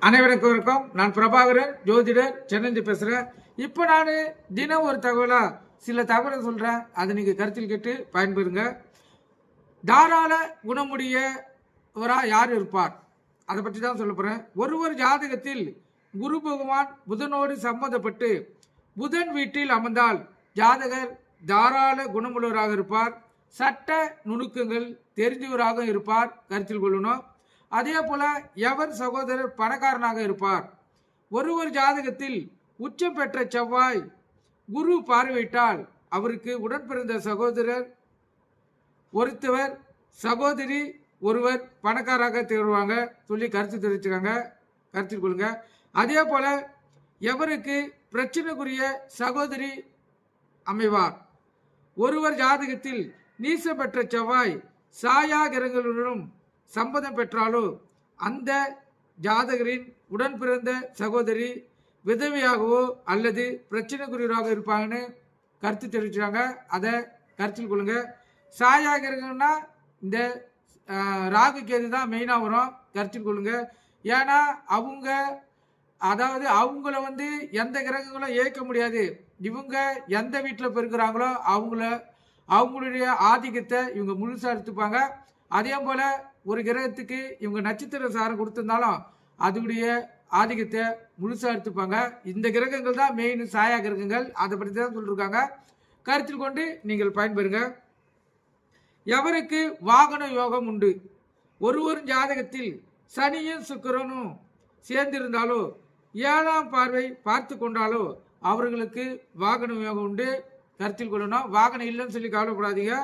அனைவருக்கும் வணக்கம். நான் பிரபாகரன், ஜோதிடர், சென்னை பேசுகிறேன். இப்போ நான் தினம் ஒரு தகவலாக சில தகவலை சொல்கிறேன். அதை நீங்கள் கருத்தில் கேட்டு பயன்பெறுங்க. தாராள குணமுடையவராக யார் இருப்பார், அதை பற்றி தான் சொல்ல போகிறேன். ஒரு ஜாதகத்தில் குரு பகவான் புதனோடு சம்பந்தப்பட்டு புதன் வீட்டில் அமர்ந்தால் ஜாதகர் தாராள குணமுள்ளவராக இருப்பார். சட்ட நுணுக்கங்கள் தெரிஞ்சவராக இருப்பார், கருத்தில் கொள்ளணும். அதே போல எவர் சகோதரர் பணக்காரனாக இருப்பார். ஒரு ஜாதகத்தில் உச்சம் பெற்ற செவ்வாய் குரு பார்வையிட்டால் அவருக்கு உடன் பிறந்த சகோதரர் ஒருத்தவர் சகோதரி ஒருவர் பணக்காராக திகழ்வாங்க சொல்லி கருத்து தெரிவிச்சுக்காங்க, கருத்தில் கொள்ளுங்க. அதே போல எவருக்கு பிரச்சனைக்குரிய சகோதரி அமைவார். ஒருவர் ஜாதகத்தில் நீசம் பெற்ற செவ்வாய் சாயா கிரகங்களுடனும் சம்பதம் பெற்றாலோ அந்த ஜாதகரின் உடன் பிறந்த சகோதரி விதவையாகவோ அல்லது பிரச்சனைக்குரியவராக இருப்பாங்கன்னு கருத்து தெரிவிச்சாங்க. அதை கருத்தில் கொள்ளுங்க. சாயா கிரகம்னா இந்த ராகு கேது தான் மெயினாக வரும், கருத்தில் கொள்ளுங்க. ஏன்னா அவங்க அவங்கள எந்த கிரகங்களும் இயக்க முடியாது. இவங்க எந்த வீட்டில் பெருக்கிறாங்களோ அவங்களுடைய ஆதிக்கத்தை இவங்க முழுசாக எடுத்துப்பாங்க. அதே போல ஒரு கிரகத்துக்கு இவங்க நட்சத்திர சாரம் கொடுத்திருந்தாலும் அதனுடைய ஆதிக்கத்தை முழுசாக எடுத்துப்பாங்க. இந்த கிரகங்கள் தான் மெயின் சாயா கிரகங்கள். அதை பற்றி தான் சொல்லியிருக்காங்க, கருத்தில் கொண்டு நீங்கள் பயன்பெறுங்க. எவருக்கு வாகன யோகம் உண்டு. ஒரு ஜாதகத்தில் சனியும் சுக்கிரனும் சேர்ந்திருந்தாலோ 7ஆம் பார்வை பார்த்து கொண்டாலோ அவர்களுக்கு வாகன யோகம் உண்டு, கருத்தில் கொள்ளணும். வாகனம் இல்லைன்னு சொல்லி கவலைப்படாதீங்க.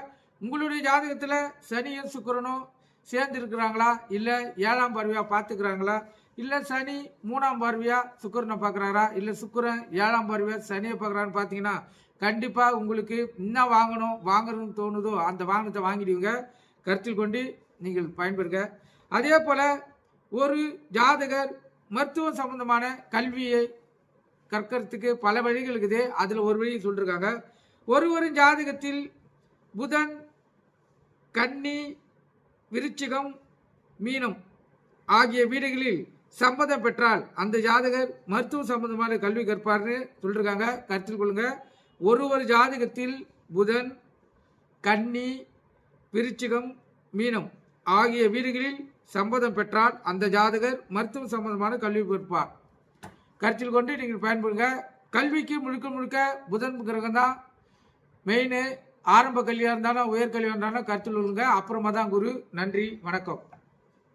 உங்களுடைய ஜாதகத்தில் சனியும் சுக்கிரனும் சேர்ந்து இருக்கிறாங்களா, இல்லை 7ஆம் பார்வையாக பார்த்துக்கிறாங்களா, இல்லை சனி 3ஆம் பார்வையாக சுக்கிரனை பார்க்குறாரா, இல்லை சுக்கிரன் 7ஆம் பார்வையாக சனியை பார்க்குறான்னு பார்த்தீங்கன்னா கண்டிப்பாக உங்களுக்கு என்ன வாங்கணும்னு தோணுதோ அந்த வாகனத்தை வாங்கிடுவீங்க, கருத்தில் கொண்டு நீங்கள் பயன்பெறுங்க. அதே போல் ஒரு ஜாதகர் மருத்துவம் சம்பந்தமான கல்வியை கற்கிறதுக்கு பல வழிகள் இருக்குது. அதில் ஒரு வழி சொல்லியிருக்காங்க. ஒரு ஜாதகத்தில் புதன் கன்னி விருச்சிகம் மீனம் ஆகிய வீடுகளில் சம்பதம் பெற்றால் அந்த ஜாதகர் மருத்துவ சம்பந்தமான கல்வி கற்பார்னு சொல்லியிருக்காங்க, கருத்தில் கொள்ளுங்க. ஒரு ஜாதகத்தில் புதன் கன்னி விருச்சிகம் மீனம் ஆகிய வீடுகளில் சம்பதம் பெற்றால் அந்த ஜாதகர் மருத்துவ சம்பந்தமான கல்வி கற்பார், கருத்தில் கொண்டு நீங்கள் பயன்படுங்க. கல்விக்கு முழுக்க புதன் கிரகம் தான் மெயின். ஆரம்ப கல்வியாக இருந்தாலும் உயர்கல்வியாக இருந்தாலும் கருத்தில் கொள்ளுங்க. அப்புறமா தான் குரு. நன்றி, வணக்கம்.